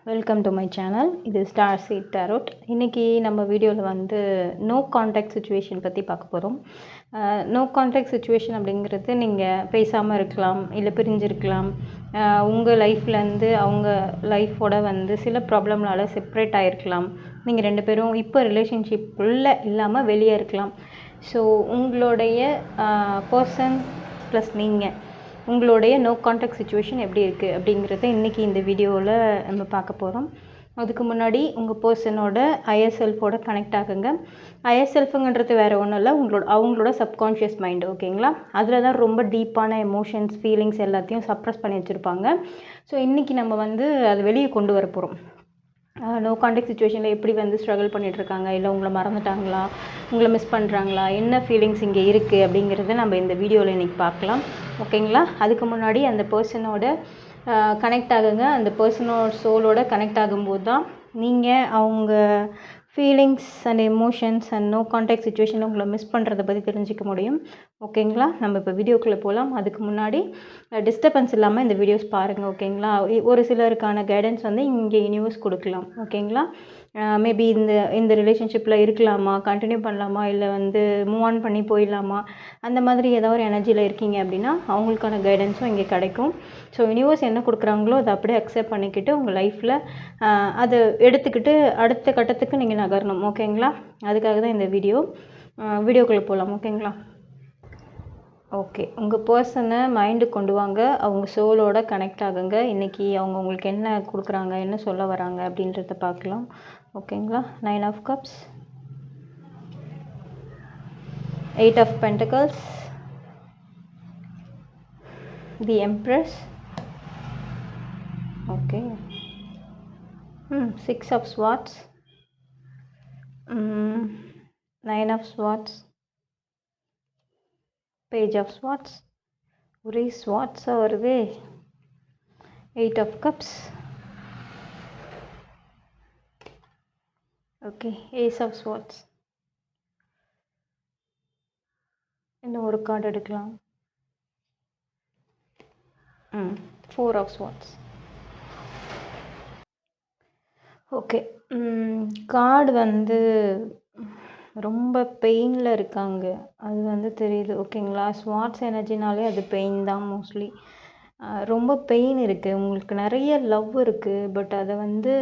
Welcome to my channel. இது star seat டாரோட். இன்றைக்கி நம்ம வீடியோவில் வந்து நோ கான்டாக்ட் சுச்சுவேஷன் பற்றி பார்க்க போகிறோம். நோ கான்டாக்ட் சுச்சுவேஷன் அப்படிங்கிறது நீங்கள் பேசாமல் இருக்கலாம், இல்லை பிரிஞ்சிருக்கலாம். உங்கள் லைஃப்லேருந்து அவங்க லைஃபோட வந்து சில ப்ராப்ளம்னால செப்ரேட் ஆகிருக்கலாம். நீங்கள் ரெண்டு பேரும் இப்போ ரிலேஷன்ஷிப் உள்ளே இல்லாமல் வெளியே இருக்கலாம். ஸோ உங்களுடைய பர்சன் ப்ளஸ் நீங்கள் உங்களுடைய நோ கான்டாக்ட் சுச்சுவேஷன் எப்படி இருக்குது அப்படிங்கிறத இன்றைக்கி இந்த வீடியோவில் நம்ம பார்க்க போகிறோம். அதுக்கு முன்னாடி உங்கள் பர்சனோட ஹையர் செல்ஃபோட கனெக்ட் ஆகுங்க. ஹையர் செல்ஃபுங்கன்றது வேறு ஒன்றும் இல்லை, அவங்களோட சப்கான்ஷியஸ் மைண்டு. ஓகேங்களா? அதில் தான் ரொம்ப டீப்பான எமோஷன்ஸ், ஃபீலிங்ஸ் எல்லாத்தையும் சப்ரஸ் பண்ணி வச்சுருப்பாங்க. ஸோ இன்றைக்கி நம்ம வந்து அதை வெளியே கொண்டு வர போகிறோம். நோ கான்டாக்ட் சுச்சுவேஷனில் எப்படி வந்து ஸ்ட்ரகிள் பண்ணிகிட்ருக்காங்க, இல்லை உங்களை மறந்துட்டாங்களா, உங்களை மிஸ் பண்ணுறாங்களா, என்ன ஃபீலிங்ஸ் இங்கே இருக்குது அப்படிங்கிறத நம்ம இந்த வீடியோவில் இன்றைக்கி பார்க்கலாம். ஓகேங்களா? அதுக்கு முன்னாடி அந்த பர்சனோட கனெக்ட் ஆகுங்க. அந்த பர்சனோட சோலோட கனெக்ட் ஆகும்போது தான் நீங்கள் அவங்க feelings and emotions and no contact சுச்சுவேஷனில் உங்களை மிஸ் பண்ணுறதை பற்றி தெரிஞ்சிக்க முடியும். ஓகேங்களா? நம்ம இப்போ வீடியோக்குள்ளே போகலாம். அதுக்கு முன்னாடி டிஸ்டர்பன்ஸ் இல்லாமல் இந்த வீடியோஸ் பாருங்கள். ஓகேங்களா? ஒரு சிலருக்கான கைடன்ஸ் வந்து இங்கே யூனிவர்ஸ் கொடுக்கலாம். ஓகேங்களா? மேபி இந்த ரிலேஷன்ஷிப்பில் இருக்கலாமா, கண்டினியூ பண்ணலாமா, இல்லை வந்து மூவ் ஆன் பண்ணி போயிடலாமா, அந்த மாதிரி ஏதோ ஒரு எனர்ஜியில் இருக்கீங்க அப்படின்னா அவங்களுக்கான கைடன்ஸும் இங்கே கிடைக்கும். ஸோ யூனிவர்ஸ் என்ன கொடுக்குறாங்களோ அதை அப்படியே அக்செப்ட் பண்ணிக்கிட்டு உங்கள் லைஃப்பில் அதை எடுத்துக்கிட்டு அடுத்த கட்டத்துக்கு நீங்கள் நகரணும். ஓகேங்களா? அதுக்காக தான் இந்த வீடியோக்குள்ளே போகலாம். ஓகேங்களா? ஓகே, உங்கள் பர்சனை மைண்டு கொண்டு வாங்க. அவங்க சோலோட கனெக்ட் ஆகுங்க. இன்றைக்கி அவங்க உங்களுக்கு என்ன கொடுக்குறாங்க, என்ன சொல்ல வராங்க அப்படின்றத பார்க்கலாம். ஓகேங்களா? 9 of Cups, 8 of Pentacles, the Empress. Okay. 6 of Swords, 9 of Swords, Page of Swords, ஒரே ஸ்வாட்ஸாக வருது. 8 of Cups. Okay, Ace of Swords. இன்னும் ஒரு கார்டு எடுக்கலாம். 4 of Swords. ஓகே, கார்டு வந்து ரொம்ப பெயினில் இருக்காங்க, அது வந்து தெரியுது. ஓகேங்களா? ஸ்வாட்ஸ் எனர்ஜினாலே அது பெயின் தான் மோஸ்ட்லி. ரொம்ப பெயின் இருக்குது, உங்களுக்கு நிறைய லவ் இருக்குது. பட் அதை வந்து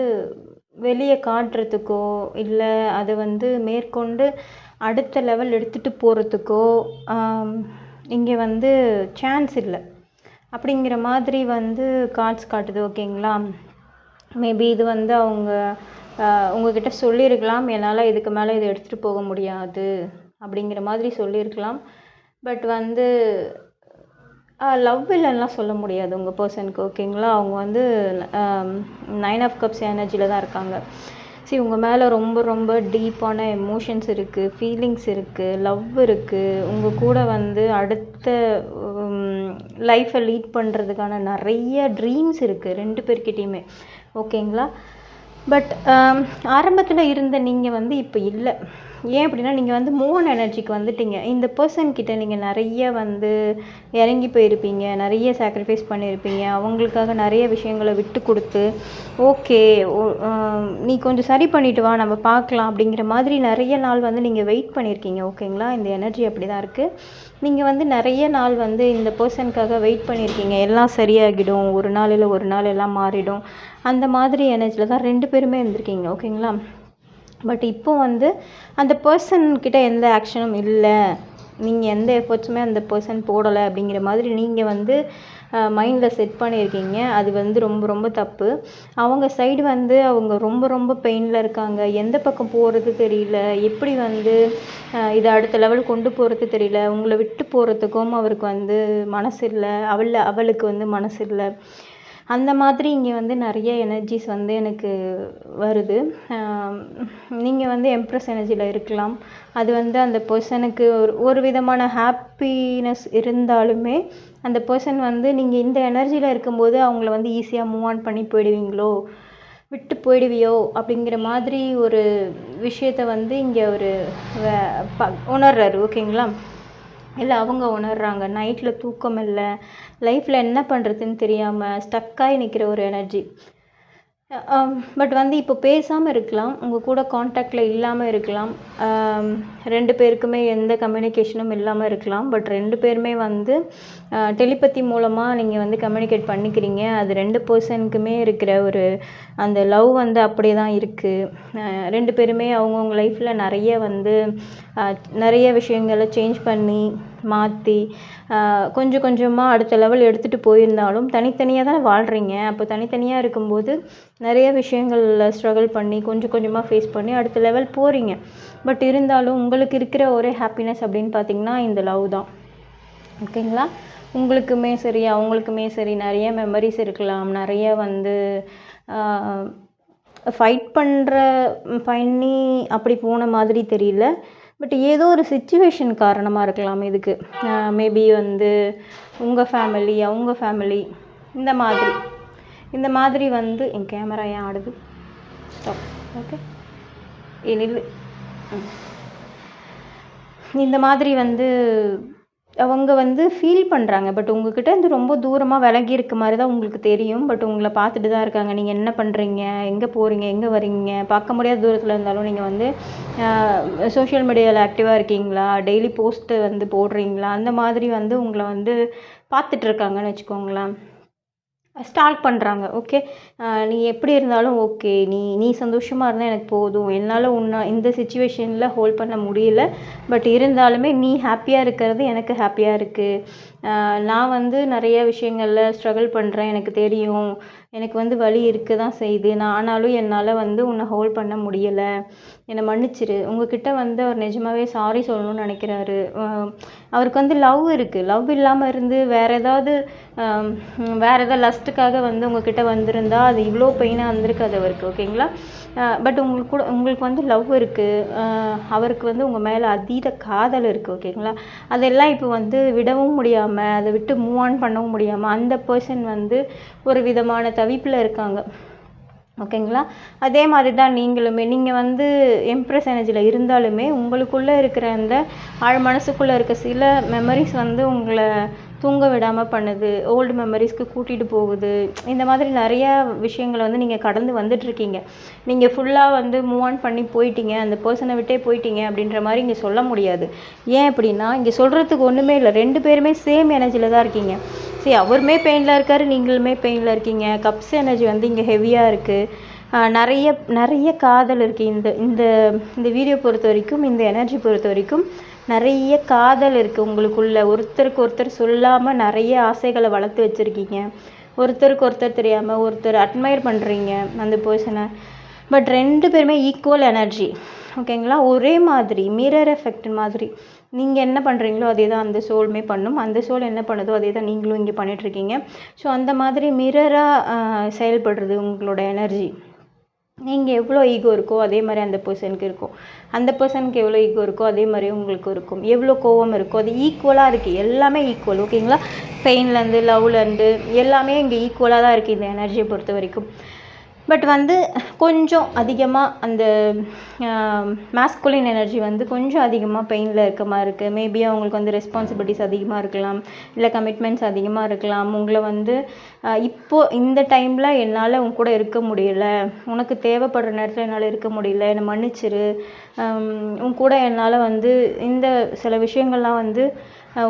வெளியே காட்டுறதுக்கோ இல்லை அதை வந்து மேற்கொண்டு அடுத்த லெவல் எடுத்துகிட்டு போகிறதுக்கோ இங்கே வந்து சான்ஸ் இல்லை அப்படிங்கிற மாதிரி வந்து கார்ட்ஸ் காட்டுது. ஓகேங்களா? மேபி இது வந்து அவங்க உங்ககிட்ட சொல்லியிருக்கலாம், என்னால் இதுக்கு மேலே இதை எடுத்துகிட்டு போக முடியாது அப்படிங்கிற மாதிரி சொல்லியிருக்கலாம். பட் வந்து லவ் இல்லைலாம் சொல்ல முடியாது உங்கள் பர்சனுக்கு. ஓகேங்களா? அவங்க வந்து 9 of Cups எனர்ஜியில் தான் இருக்காங்க. சரி, உங்கள் மேலே ரொம்ப ரொம்ப டீப்பான எமோஷன்ஸ் இருக்குது, ஃபீலிங்ஸ் இருக்குது, லவ் இருக்குது. உங்கள் கூட வந்து அடுத்த லைஃப்பை லீட் பண்ணுறதுக்கான நிறைய ட்ரீம்ஸ் இருக்குது ரெண்டு பேர்கிட்டையுமே. ஓகேங்களா? பட் ஆரம்பத்தில் இருந்த நீங்கள் வந்து இப்போ இல்லை. ஏன் அப்படின்னா நீங்கள் வந்து மூவ் எனர்ஜிக்கு வந்துட்டீங்க. இந்த பர்சன்கிட்ட நீங்கள் நிறைய வந்து இறங்கி போயிருப்பீங்க, நிறைய சாக்ரிஃபைஸ் பண்ணியிருப்பீங்க, அவங்களுக்காக நிறைய விஷயங்களை விட்டு கொடுத்து, ஓகே நீ கொஞ்சம் சரி பண்ணிட்டு வா, நம்ம பார்க்கலாம் அப்படிங்கிற மாதிரி நிறைய நாள் வந்து நீங்கள் வெயிட் பண்ணியிருக்கீங்க. ஓகேங்களா? இந்த எனர்ஜி அப்படி தான் இருக்குது. நீங்கள் வந்து நிறைய நாள் வந்து இந்த பர்சனுக்காக வெயிட் பண்ணியிருக்கீங்க. எல்லாம் சரியாகிடும், ஒரு நாள் இல்லை ஒரு நாள் எல்லாம் மாறிடும், அந்த மாதிரி எனர்ஜியில் தான் ரெண்டு பேருமே இருந்திருக்கீங்க. ஓகேங்களா? பட் இப்போ வந்து அந்த பர்சன்கிட்ட எந்த ஆக்ஷனும் இல்லை, நீங்கள் எந்த எஃபர்ட்ஸுமே அந்த பர்சன் போடலை அப்படிங்கிற மாதிரி நீங்கள் வந்து மைண்டில் செட் பண்ணியிருக்கீங்க. அது வந்து ரொம்ப ரொம்ப தப்பு. அவங்க சைடு வந்து அவங்க ரொம்ப ரொம்ப பெயினில் இருக்காங்க. எந்த பக்கம் போகிறது தெரியல, எப்படி வந்து இதை அடுத்த லெவல் கொண்டு போகிறது தெரியல. உங்களை விட்டு போகிறதுக்கும் அவருக்கு வந்து மனசு இல்லை, அவளுக்கு வந்து மனசு இல்லை. அந்த மாதிரி இங்கே வந்து நிறைய எனர்ஜிஸ் வந்து எனக்கு வருது. நீங்கள் வந்து எம்ப்ரஸ் எனர்ஜியில் இருக்கலாம். அது வந்து அந்த பர்சனுக்கு ஒரு விதமான ஹாப்பினஸ் இருந்தாலுமே அந்த பர்சன் வந்து நீங்கள் இந்த எனர்ஜியில் இருக்கும்போது அவங்கள வந்து ஈஸியாக மூவ் ஆன் பண்ணி போயிடுவீங்களோ, விட்டு போயிடுவியோ அப்படிங்கிற மாதிரி ஒரு விஷயத்தை வந்து இங்கே ஒரு உணர்றாரு. ஓகேங்களா? இல்லை அவங்க உணர்றாங்க. நைட்டில் தூக்கம் இல்லை, லைஃப்பில் என்ன பண்ணுறதுன்னு தெரியாமல் ஸ்டக்காகி நிற்கிற ஒரு எனர்ஜி. பட் வந்து இப்போ பேசாமல் இருக்கலாம், உங்கள் கூட கான்டாக்டில் இல்லாமல் இருக்கலாம். 2 பேருக்குமே எந்த கம்யூனிகேஷனும் இல்லாமல் இருக்கலாம். பட் 2 பேருமே வந்து டெலிபதி மூலமாக நீங்கள் வந்து கம்யூனிகேட் பண்ணிக்கிறீங்க. அது 2 பர்சனுக்குமே இருக்கிற ஒரு அந்த லவ் வந்து அப்படியே தான் இருக்குது. 2 பேருமே அவங்கவுங்க லைஃப்பில் நிறைய விஷயங்களை சேஞ்ச் பண்ணி மாற்றி கொஞ்சம் கொஞ்சமாக அடுத்த லெவல் எடுத்துகிட்டு போயிருந்தாலும் தனித்தனியாக தான் வாழ்கிறீங்க. அப்போ தனித்தனியாக இருக்கும்போது நிறைய விஷயங்களில் ஸ்ட்ரகிள் பண்ணி கொஞ்சம் கொஞ்சமாக ஃபேஸ் பண்ணி அடுத்த லெவல் போகிறீங்க. பட் இருந்தாலும் உங்களுக்கு இருக்கிற ஒரே ஹாப்பினஸ் அப்படின்னு பார்த்திங்கன்னா இந்த லவ் தான். ஓகேங்களா? உங்களுக்குமே சரி அவங்களுக்குமே சரி நிறைய மெமரிஸ் இருக்கலாம். நிறைய வந்து ஃபைட் பண்ணி அப்படி போன மாதிரி தெரியல. பட் ஏதோ ஒரு சிச்சுவேஷன் காரணமாக இருக்கலாம் இதுக்கு. மேபி வந்து உங்கள் ஃபேமிலி அவங்க ஃபேமிலி இந்த மாதிரி வந்து என் கேமரா ஏன் ஆடுது? ஸ்டாப். ஓகே, நில்லு. இந்த மாதிரி வந்து அவங்க வந்து ஃபீல் பண்ணுறாங்க. பட் உங்ககிட்ட இருந்து ரொம்ப தூரமாக விலகி இருக்க மாதிரி தான் உங்களுக்கு தெரியும். பட் உங்களை பார்த்துட்டு தான் இருக்காங்க. நீங்கள் என்ன பண்ணுறீங்க, எங்கே போகிறீங்க, எங்கே வரீங்க, பார்க்க முடியாத தூரத்தில் இருந்தாலும் நீங்கள் வந்து சோஷியல் மீடியாவில் ஆக்டிவாக இருக்கீங்களா, டெய்லி போஸ்ட்டு வந்து போடுறீங்களா, அந்த மாதிரி வந்து உங்களை வந்து பார்த்துட்ருக்காங்கன்னு வச்சுக்கோங்களேன். ஸ்டார்ட் பண்ணுறாங்க. ஓகே, நீ எப்படி இருந்தாலும் ஓகே, நீ சந்தோஷமாக இருந்தால் எனக்கு போதும். என்னால் உன்னை இந்த சிச்சுவேஷனில் ஹோல்ட் பண்ண முடியல. பட் இருந்தாலுமே நீ ஹாப்பியாக இருக்கிறது எனக்கு ஹாப்பியாக இருக்குது. நான் வந்து நிறைய விஷயங்களில் ஸ்ட்ரகிள் பண்ணுறேன், எனக்கு தெரியும். எனக்கு வந்து வலி இருக்க தான் செய்யுது. ஆனாலும் என்னால் வந்து உன்னை ஹோல்ட் பண்ண முடியலை. என்னை மன்னிச்சிரு. உங்ககிட்ட வந்து அவர் நிஜமாகவே சாரி சொல்லணும்னு நினைக்கிறாரு. அவருக்கு வந்து லவ் இருக்குது. லவ் இல்லாமல் இருந்து வேறு ஏதாவது லஸ்ட்டுக்காக வந்து உங்ககிட்ட வந்திருந்தா அது இவ்வளோ பெயினாக இருந்திருக்காது அவருக்கு. ஓகேங்களா? பட் உங்களுக்கு வந்து லவ் இருக்குது. அவருக்கு வந்து உங்கள் மேலே அதீத காதல் இருக்குது. ஓகேங்களா? அதெல்லாம் இப்போ வந்து விடவும் முடியாமல், அதை விட்டு மூவ் ஆன் பண்ணவும் முடியாமல் அந்த பர்சன் வந்து ஒரு விதமான தவிப்பில் இருக்காங்க. ஓகேங்களா? அதே மாதிரி தான் நீங்களுமே. நீங்கள் வந்து எம்ப்ரஸ் எனர்ஜியில் இருந்தாலுமே உங்களுக்குள்ளே இருக்கிற அந்த ஆழ் மனசுக்குள்ளே இருக்க சில மெமரிஸ் வந்து உங்களை தூங்க விடாமல் பண்ணுது. ஓல்டு மெமரிஸ்க்கு கூட்டிகிட்டு போகுது. இந்த மாதிரி நிறையா விஷயங்களை வந்து நீங்கள் கடந்து வந்துட்ருக்கீங்க. நீங்கள் ஃபுல்லாக வந்து மூவ் ஆன் பண்ணி போயிட்டீங்க, அந்த பர்சனை விட்டே போயிட்டீங்க அப்படின்ற மாதிரி இங்கே சொல்ல முடியாது. ஏன் அப்படின்னா இங்கே சொல்கிறதுக்கு ஒன்றுமே இல்லை. 2 பேருமே சேம் எனர்ஜியில் தான் இருக்கீங்க. சரி, அவருமே பெயினில் இருக்கார், நீங்களுமே பெயினில் இருக்கீங்க. கப்ஸ் எனர்ஜி வந்து இங்கே ஹெவியாக இருக்குது. நிறைய காதல் இருக்குது. இந்த வீடியோ பொறுத்த வரைக்கும், இந்த எனர்ஜி பொறுத்த வரைக்கும் நிறைய காதல் இருக்குது உங்களுக்குள்ள. ஒருத்தருக்கு ஒருத்தர் சொல்லாமல் நிறைய ஆசைகளை வளர்த்து வச்சுருக்கீங்க. ஒருத்தருக்கு ஒருத்தர் தெரியாமல் ஒருத்தர் அட்மையர் பண்ணுறீங்க அந்த பர்சனை. பட் 2 பேருமே ஈக்குவல் எனர்ஜி. ஓகேங்களா? ஒரே மாதிரி மிரர் எஃபெக்ட் மாதிரி நீங்கள் என்ன பண்ணுறீங்களோ அதே தான் அந்த சோலுமே பண்ணும். அந்த சோல் என்ன பண்ணுதோ அதே தான் நீங்களும் இங்கே பண்ணிகிட்ருக்கீங்க. ஸோ அந்த மாதிரி மிரராக செயல்படுறது உங்களோட எனர்ஜி. நீங்கள் எவ்வளோ ஈகோ இருக்கோ அதே மாதிரி அந்த பர்சனுக்கு இருக்கும். அந்த பர்சனுக்கு எவ்வளோ ஈகோ இருக்கோ அதே மாதிரி உங்களுக்கு இருக்கும். எவ்வளோ கோவம் இருக்கோ அது ஈக்குவலாக இருக்குது. எல்லாமே ஈக்குவல். ஓகேங்களா? பெயின்லேருந்து லவ்லேருந்து எல்லாமே இங்கே ஈக்குவலாக தான் இருக்குது இந்த எனர்ஜியை பொறுத்த வரைக்கும். பட் வந்து கொஞ்சம் அதிகமாக அந்த மாஸ்குலின் எனர்ஜி வந்து கொஞ்சம் அதிகமாக பெயினில் இருக்க மாதிரி இருக்குது. மேபி அவங்களுக்கு வந்து ரெஸ்பான்சிபிலிட்டிஸ் அதிகமாக இருக்கலாம், இல்லை கமிட்மெண்ட்ஸ் அதிகமாக இருக்கலாம். உங்களை வந்து இப்போது இந்த டைமில் என்னால் உன் கூட இருக்க முடியல, உனக்கு தேவைப்படுற நேரத்தில் என்னால் இருக்க முடியல, என்னை மன்னிச்சிரு. உன் கூட என்னால் வந்து இந்த சில விஷயங்கள்லாம் வந்து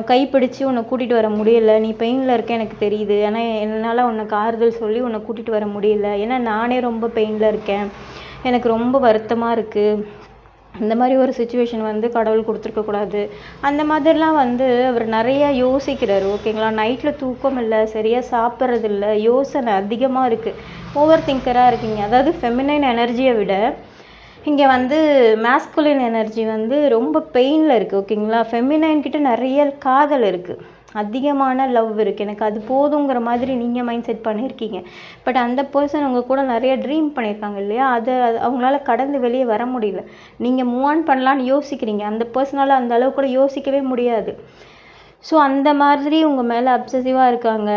கைப்பிடிச்சு உன்னை கூட்டிகிட்டு வர முடியலை. நீ பெயினில் இருக்க எனக்கு தெரியுது. ஆனால் என்னால் உனக்கு ஆறுதல் சொல்லி உன்னை கூட்டிகிட்டு வர முடியல. ஏன்னா நானே ரொம்ப பெயினில் இருக்கேன். எனக்கு ரொம்ப வருத்தமாக இருக்குது. இந்த மாதிரி ஒரு சுச்சுவேஷன் வந்து கடவுள் கொடுத்துருக்கக்கூடாது. அந்த மாதிரிலாம் வந்து அவர் நிறையா யோசிக்கிறார். ஓகேங்களா? நைட்டில் தூக்கம் இல்லை, சரியாக சாப்பிட்றதில்ல, யோசனை அதிகமாக இருக்குது, ஓவர் திங்கராக இருக்கீங்க. அதாவது ஃபெமினைன் எனர்ஜியை விட இங்கே வந்து மாஸ்குலின் எனர்ஜி வந்து ரொம்ப பெயினில் இருக்குது. ஓகேங்களா? ஃபெமினைன் கிட்ட நிறைய காதல் இருக்குது, அதிகமான லவ் இருக்குது. எனக்கு அது போதுங்கிற மாதிரி நீங்கள் மைண்ட் செட் பண்ணியிருக்கீங்க. பட் அந்த பர்சன் உங்கள் கூட நிறைய ட்ரீம் பண்ணியிருக்காங்க இல்லையா? அதை அவங்களால கடந்து வெளியே வர முடியல. நீங்கள் மூவ் ஆன் பண்ணலான்னு யோசிக்கிறீங்க, அந்த பர்சனால் அந்த அளவு கூட யோசிக்கவே முடியாது. ஸோ அந்த மாதிரி உங்கள் மேலே அப்சசிவாக இருக்காங்க.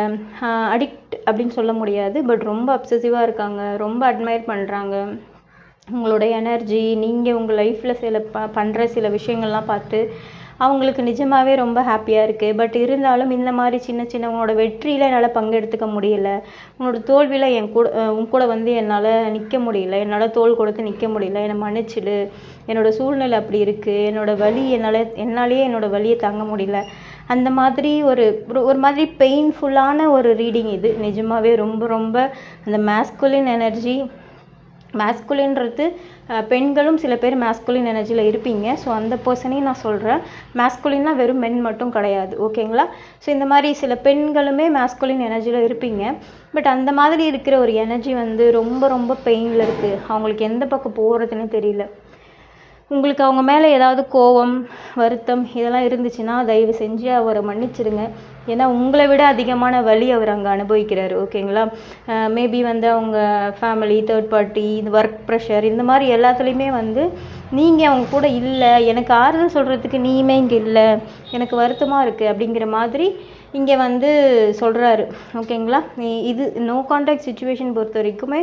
அடிக்ட் அப்படின்னு சொல்ல முடியாது, பட் ரொம்ப அப்சசிவாக இருக்காங்க, ரொம்ப அட்மையர் பண்ணுறாங்க உங்களோட எனர்ஜி. நீங்கள் உங்கள் லைஃப்பில் பண்ணுற சில விஷயங்கள்லாம் பார்த்து அவங்களுக்கு நிஜமாகவே ரொம்ப ஹாப்பியாக இருக்குது. பட் இருந்தாலும் இந்த மாதிரி சின்ன சின்ன உன்னோட வெற்றியில் என்னால் பங்கெடுத்துக்க முடியல, உன்னோட தோல்வியில் உன் கூட வந்து என்னால் நிற்க முடியல, என்னால் தோள் கொடுத்து நிற்க முடியல, என்னை மன்னிச்சிடு, என்னோடய சூழ்நிலை அப்படி இருக்குது, என்னோடய வலி என்னாலேயே என்னோடய வலியை தாங்க முடியல. அந்த மாதிரி ஒரு மாதிரி பெயின்ஃபுல்லான ஒரு ரீடிங் இது. நிஜமாகவே ரொம்ப ரொம்ப அந்த மேஸ்குலின் எனர்ஜி, மேஸ்குலின்றது பெண்களும் சில பேர் மேஸ்குலின் எனர்ஜியில் இருப்பீங்க. ஸோ அந்த பர்சனையும் நான் சொல்கிறேன். மேஸ்குலின்னா வெறும் மென் மட்டும் கிடையாது, ஓகேங்களா? ஸோ இந்த மாதிரி சில பெண்களுமே மேஸ்குலின் எனர்ஜியில் இருப்பீங்க. பட் அந்த மாதிரி இருக்கிற ஒரு எனர்ஜி வந்து ரொம்ப ரொம்ப பெயினில் இருக்குது. அவங்களுக்கு எந்த பக்கம் போகிறதுன்னு தெரியல. உங்களுக்கு அவங்க மேலே ஏதாவது கோபம், வருத்தம் இதெல்லாம் இருந்துச்சுன்னா தயவு செஞ்சு அவரை மன்னிச்சிடுங்க. ஏன்னா உங்களை விட அதிகமான வலி அவர் அங்கே அனுபவிக்கிறாரு, ஓகேங்களா? மேபி வந்து அவங்க ஃபேமிலி, தேர்ட் பார்ட்டி, இந்த ஒர்க் ப்ரெஷர், இந்த மாதிரி எல்லாத்துலேயுமே வந்து நீங்கள் அவங்க கூட இல்லை, எனக்கு ஆறுதல் சொல்கிறதுக்கு நீயுமே இங்கே இல்லை, எனக்கு வருத்தமாக இருக்குது அப்படிங்கிற மாதிரி இங்கே வந்து சொல்கிறாரு, ஓகேங்களா? இது நோ கான்டாக்ட் சுச்சுவேஷன் பொறுத்த வரைக்குமே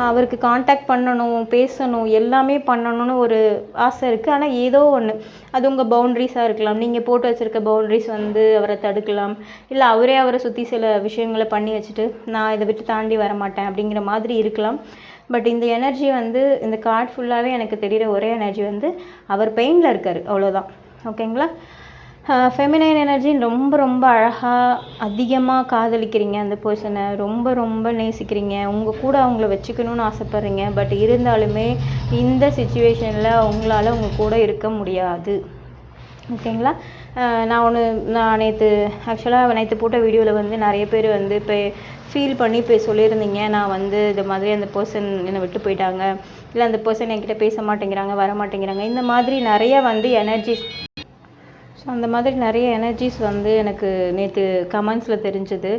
அவருக்கு கான்டாக்ட் பண்ணணும், பேசணும், எல்லாமே பண்ணணும்னு ஒரு ஆசை இருக்குது. ஆனால் ஏதோ ஒன்று, அது உங்கள் பவுண்ட்ரிஸாக இருக்கலாம், நீங்கள் போட்டு வச்சுருக்க பவுண்ட்ரிஸ் வந்து அவரை தடுக்கலாம், இல்லை அவரை சுற்றி சில விஷயங்களை பண்ணி வச்சுட்டு நான் இதை விட்டு தாண்டி வர மாட்டேன் அப்படிங்கிற மாதிரி இருக்கலாம். பட் இந்த எனர்ஜி வந்து இந்த கார்டு ஃபுல்லாகவே எனக்கு தெரிகிற ஒரே எனர்ஜி வந்து அவர் பெயினில் இருக்கார், அவ்வளோதான், ஓகேங்களா? ஃபெமினைன் எனர்ஜி ரொம்ப ரொம்ப அழகாக அதிகமாக காதலிக்கிறீங்க அந்த பர்சனை, ரொம்ப ரொம்ப நேசிக்கிறீங்க, உங்கள் கூட அவங்கள வச்சுக்கணுன்னு ஆசைப்பட்றீங்க. பட் இருந்தாலுமே இந்த சுச்சுவேஷனில் உங்களால் உங்கள் கூட இருக்க முடியாது, ஓகேங்களா? நான் நேற்று போட்ட வீடியோவில் வந்து நிறைய பேர் வந்து இப்போ ஃபீல் பண்ணி இப்போ சொல்லியிருந்தீங்க, நான் வந்து இது மாதிரி அந்த பர்சன் என்னை விட்டு போயிட்டாங்க, இல்லை அந்த பர்சன் என்கிட்ட பேச மாட்டேங்கிறாங்க, வர மாட்டேங்கிறாங்க, இந்த மாதிரி நிறைய வந்து எனர்ஜிஸ். ஸோ அந்த மாதிரி நிறைய எனர்ஜிஸ் வந்து எனக்கு நேற்று கமெண்ட்ஸில் தெரிஞ்சுது.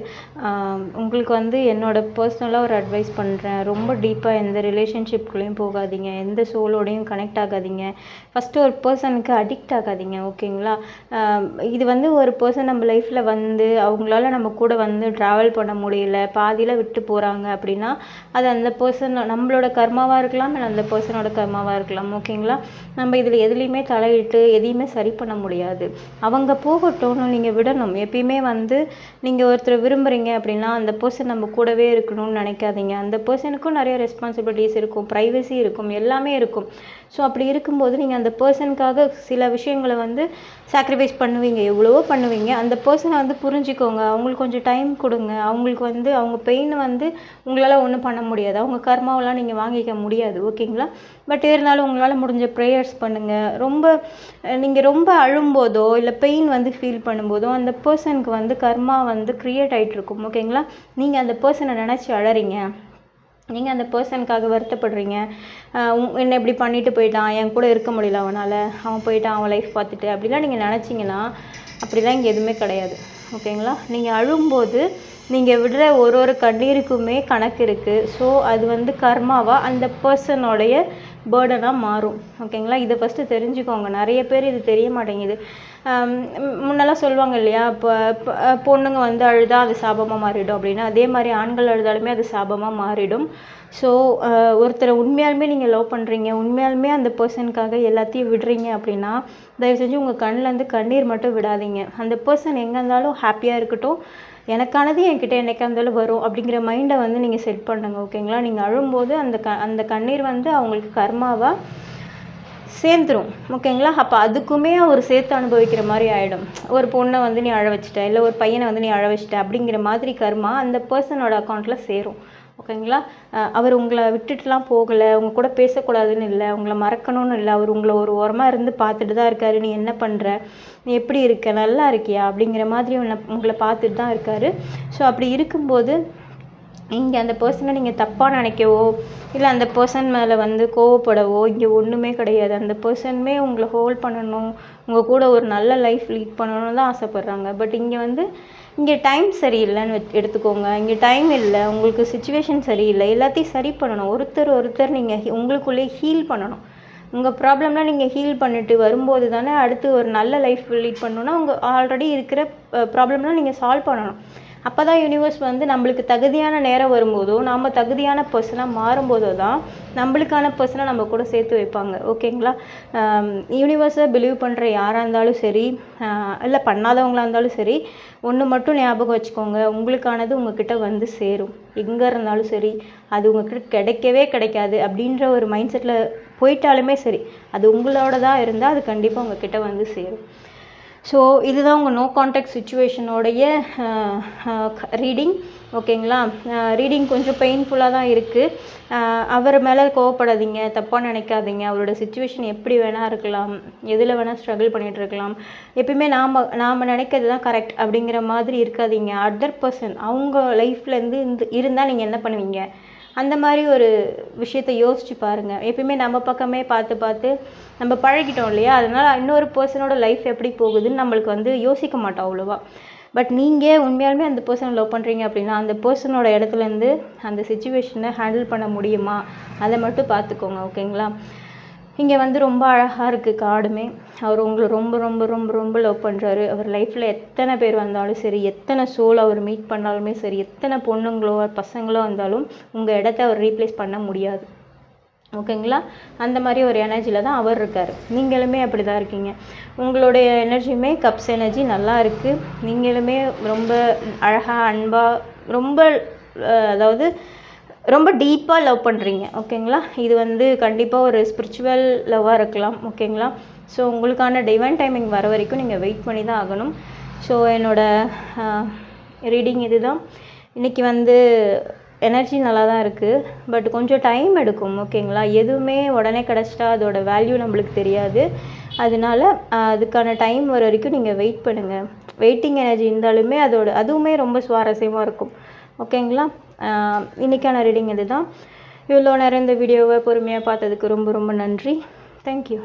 உங்களுக்கு வந்து என்னோடய பர்சனலாக ஒரு அட்வைஸ் பண்ணுறேன். ரொம்ப டீப்பாக எந்த ரிலேஷன்ஷிப்குள்ளேயும் போகாதீங்க, எந்த சோலோடையும் கனெக்ட் ஆகாதீங்க, ஃபஸ்ட்டு ஒரு பர்சனுக்கு அடிக்ட் ஆகாதீங்க, ஓகேங்களா? இது வந்து ஒரு பர்சன் நம்ம லைஃப்பில் வந்து அவங்களால நம்ம கூட வந்து ட்ராவல் பண்ண முடியல, பாதியில் விட்டு போகிறாங்க அப்படின்னா அது அந்த பர்சன் நம்மளோட கர்மாவாக இருக்கலாம், இல்லை அந்த பர்சனோட கர்மாவாக இருக்கலாம், ஓகேங்களா? நம்ம இதில் எதுலேயுமே தலையிட்டு எதையுமே சரி பண்ண முடியாது. அவங்க போகட்டும்னு நீங்கள் விடணும். எப்பயுமே வந்து நீங்கள் ஒருத்தர் விரும்புகிறீங்க அப்படின்னா அந்த பர்சன் நம்ம கூடவே இருக்கணும்னு நினைக்காதீங்க. அந்த பர்சனுக்கும் நிறைய ரெஸ்பான்சிபிலிட்டிஸ் இருக்கும், ப்ரைவசி இருக்கும், எல்லாமே இருக்கும். ஸோ அப்படி இருக்கும்போது நீங்கள் அந்த பர்சனுக்காக சில விஷயங்களை வந்து சாக்ரிஃபைஸ் பண்ணுவீங்க, எவ்வளவோ பண்ணுவீங்க. அந்த பர்சனை வந்து புரிஞ்சுக்கோங்க, அவங்களுக்கு கொஞ்சம் டைம் கொடுங்க. அவங்களுக்கு வந்து அவங்க பெயின் வந்து உங்களால் ஒன்றும் பண்ண முடியாது, அவங்க கர்மாவெல்லாம் நீங்கள் வாங்கிக்க முடியாது, ஓகேங்களா? பட் இருந்தாலும் உங்களால் முடிஞ்ச ப்ரேயர்ஸ் பண்ணுங்கள். நீங்கள் ரொம்ப அழும்போதோ இல்லை பெயின் வந்து ஃபீல் பண்ணும்போதோ அந்த பர்சனுக்கு வந்து கர்மா வந்து க்ரியேட் ஆகிட்ருக்கும், ஓகேங்களா? நீங்கள் அந்த பர்சனை நினச்சி அழறீங்க, நீங்கள் அந்த பர்சனுக்காக வருத்தப்படுறீங்க, என்னை இப்படி பண்ணிட்டு போயிட்டான், என் கூட இருக்க முடியல அவனால், அவன் போயிட்டான் அவன் லைஃப் பார்த்துட்டு, அப்படிலாம் நீங்கள் நினச்சிங்கன்னா அப்படிலாம் இங்கே எதுவுமே கிடையாது, ஓகேங்களா? நீங்கள் அழும்போது நீங்கள் விடுற ஒரு கண்ணீருக்குமே கணக்கு இருக்குது. ஸோ அது வந்து கர்மாவாக அந்த பர்சனோடைய பேர்டனாக மாறும், ஓகேங்களா? இதை ஃபஸ்ட்டு தெரிஞ்சுக்கோங்க. நிறைய பேர் இது தெரிய மாட்டேங்குது. முன்னெல்லாம் சொல்லுவாங்க இல்லையா, இப்போ பொண்ணுங்க வந்து அழுதா அது சாபமாக மாறிடும் அப்படின்னு, அதே மாதிரி ஆண்கள் அழுதாலுமே அது சாபமாக மாறிடும். ஸோ ஒருத்தரை உண்மையாலுமே நீங்கள் லவ் பண்ணுறீங்க, உண்மையாலுமே அந்த பர்சனுக்காக எல்லாத்தையும் விடுறீங்க அப்படின்னா தயவு செஞ்சு உங்கள் கண்ணிலேருந்து கண்ணீர் மட்டும் விடாதீங்க. அந்த பர்சன் எங்கே இருந்தாலும் ஹாப்பியாக இருக்கட்டும், எனக்கானது என்கிட்ட என்னைக்கா இருந்தாலும் வரும் அப்படிங்கிற மைண்டை வந்து நீங்கள் செட் பண்ணுங்க, ஓகேங்களா? நீங்கள் அழும்போது அந்த கண்ணீர் வந்து அவங்களுக்கு கர்மாவாக சேர்ந்துடும், ஓகேங்களா? அப்போ அதுக்குமே அவர் சேர்த்து அனுபவிக்கிற மாதிரி ஆகிடும். ஒரு பொண்ணை வந்து நீ அழ வச்சிட்ட, இல்லை ஒரு பையனை வந்து நீ அழ வச்சிட்ட அப்படிங்கிற மாதிரி கர்மா அந்த பர்சனோட அக்கௌண்ட்டில் சேரும், ஓகேங்களா? அவர் உங்களை விட்டுட்டுலாம் போகலை, உங்கள் கூட பேசக்கூடாதுன்னு இல்லை, உங்களை மறக்கணும்னு இல்லை, அவர் உங்களை ஒரு ஓரமாக இருந்து பார்த்துட்டு தான் இருக்கார். நீ என்ன பண்ணுற, நீ எப்படி இருக்க, நல்லா இருக்கியா அப்படிங்கிற மாதிரி உங்களை பார்த்துட்டு தான் இருக்கார். ஸோ அப்படி இருக்கும்போது இங்கே அந்த பர்சனை நீங்கள் தப்பாக நினைக்கவோ இல்லை அந்த பர்சன் மேலே வந்து கோவப்படவோ இங்கே ஒன்றுமே கிடையாது. அந்த பர்சனுமே உங்களை ஹோல்ட் பண்ணணும், உங்கள் கூட ஒரு நல்ல லைஃப் லீட் பண்ணணும்னு தான் ஆசைப்பட்றாங்க. பட் இங்கே டைம் சரியில்லைன்னு எடுத்துக்கோங்க. இங்கே டைம் இல்லை, உங்களுக்கு சுச்சுவேஷன் சரியில்லை, எல்லாத்தையும் சரி பண்ணணும். ஒருத்தர் நீங்கள் உங்களுக்குள்ளேயே ஹீல் பண்ணணும். உங்கள் ப்ராப்ளம்லாம் நீங்கள் ஹீல் பண்ணிட்டு வரும்போது தானே அடுத்து ஒரு நல்ல லைஃப் லீட் பண்ணணுன்னா உங்கள் ஆல்ரெடி இருக்கிற ப்ராப்ளம்லாம் நீங்கள் சால்வ் பண்ணணும். அப்போ தான் யூனிவர்ஸ் வந்து நம்மளுக்கு தகுதியான நேரம் வரும்போதோ நாம் தகுதியான பர்சனாக மாறும்போதோ தான் நம்மளுக்கான பர்சனை நம்ம கூட சேர்த்து வைப்பாங்க. ஓகேங்களா? யூனிவர்ஸை பிலீவ் பண்ணுற யாராக இருந்தாலும் சரி, இல்லை பண்ணாதவங்களாக இருந்தாலும் சரி, ஒன்று மட்டும் ஞாபகம் வச்சுக்கோங்க, உங்களுக்கானது உங்ககிட்ட வந்து சேரும். எங்கே இருந்தாலும் சரி, அது உங்ககிட்ட கிடைக்கவே கிடைக்காது அப்படின்ற ஒரு மைண்ட் செட்டில் போயிட்டாலுமே சரி, அது உங்களோடதாக இருந்தால் அது கண்டிப்பாக உங்ககிட்ட வந்து சேரும். ஸோ இதுதான் உங்கள் நோ கான்டாக்ட் சுச்சுவேஷனோடைய ரீடிங். ஓகேங்களா? ரீடிங் கொஞ்சம் பெயின்ஃபுல்லாக தான் இருக்குது. அவர் மேலே கோவப்படாதீங்க, தப்பாக நினைக்காதீங்க. அவரோட சுச்சுவேஷன் எப்படி வேணால் இருக்கலாம், எதில் வேணால் ஸ்ட்ரகிள் பண்ணிகிட்டு இருக்கலாம். எப்பயுமே நாம் நினைக்கிறது தான் கரெக்ட் அப்படிங்கிற மாதிரி இருக்காதீங்க. அதர் பர்சன் அவங்க லைஃப்லேருந்து இருந்தால் நீங்கள் என்ன பண்ணுவீங்க? அந்த மாதிரி ஒரு விஷயத்தை யோசித்து பாருங்கள். எப்பயுமே நம்ம பக்கமே பார்த்து நம்ம பழகிட்டோம் இல்லையா? அதனால் இன்னொரு பர்சனோட லைஃப் எப்படி போகுதுன்னு நம்மளுக்கு வந்து யோசிக்க மாட்டோம் அவ்வளோவா. பட் நீங்கள் உண்மையாலுமே அந்த பர்சனை லவ் பண்ணுறீங்க அப்படின்னா அந்த பர்சனோட இடத்துலேருந்து அந்த சிச்சுவேஷனை ஹேண்டில் பண்ண முடியுமா அதை மட்டும் பார்த்துக்கோங்க. ஓகேங்களா? இங்கே வந்து ரொம்ப அழகாக இருக்குது கார்டுமே. அவர் உங்களை ரொம்ப ரொம்ப ரொம்ப ரொம்ப லவ் பண்ணுறாரு. அவர் லைஃப்பில் எத்தனை பேர் வந்தாலும் சரி, எத்தனை சோல் அவர் மீட் பண்ணாலுமே சரி, எத்தனை பொண்ணுங்களோ பசங்களோ வந்தாலும் உங்கள் இடத்த அவர் ரீப்ளேஸ் பண்ண முடியாது. ஓகேங்களா? அந்த மாதிரி ஒரு எனர்ஜியில் தான் அவர் இருக்கார். நீங்களுமே அப்படி தான் இருக்கீங்க. உங்களுடைய எனர்ஜியுமே கப்ஸ் எனர்ஜி நல்லா இருக்குது. நீங்களுமே ரொம்ப அழகாக அன்பாக ரொம்ப அதாவது ரொம்ப டீப்பாக லவ் பண்ணுறீங்க. ஓகேங்களா? இது வந்து கண்டிப்பாக ஒரு ஸ்பிரிச்சுவல் லவ்வாக இருக்கலாம். ஓகேங்களா? ஸோ உங்களுக்கான டிவைன் டைமிங் வர வரைக்கும் நீங்கள் வெயிட் பண்ணி தான் ஆகணும். ஸோ என்னோடய ரீடிங் இது தான். இன்றைக்கி வந்து எனர்ஜி நல்லா தான் இருக்குது, பட் கொஞ்சம் டைம் எடுக்கும். ஓகேங்களா? எதுவுமே உடனே கிடச்சிட்டா அதோடய வேல்யூ நம்மளுக்கு தெரியாது. அதனால அதுக்கான டைம் வர வரைக்கும் நீங்கள் வெயிட் பண்ணுங்கள். வெயிட்டிங் எனர்ஜி இருந்தாலுமே அதுவுமே ரொம்ப சுவாரஸ்யமாக இருக்கும். ஓகேங்களா? இன்றைக்கான ரீடிங் இது தான். இவ்வளோ நேரம் இந்த வீடியோவை பொறுமையாக பார்த்ததுக்கு ரொம்ப ரொம்ப நன்றி. தேங்க்யூ.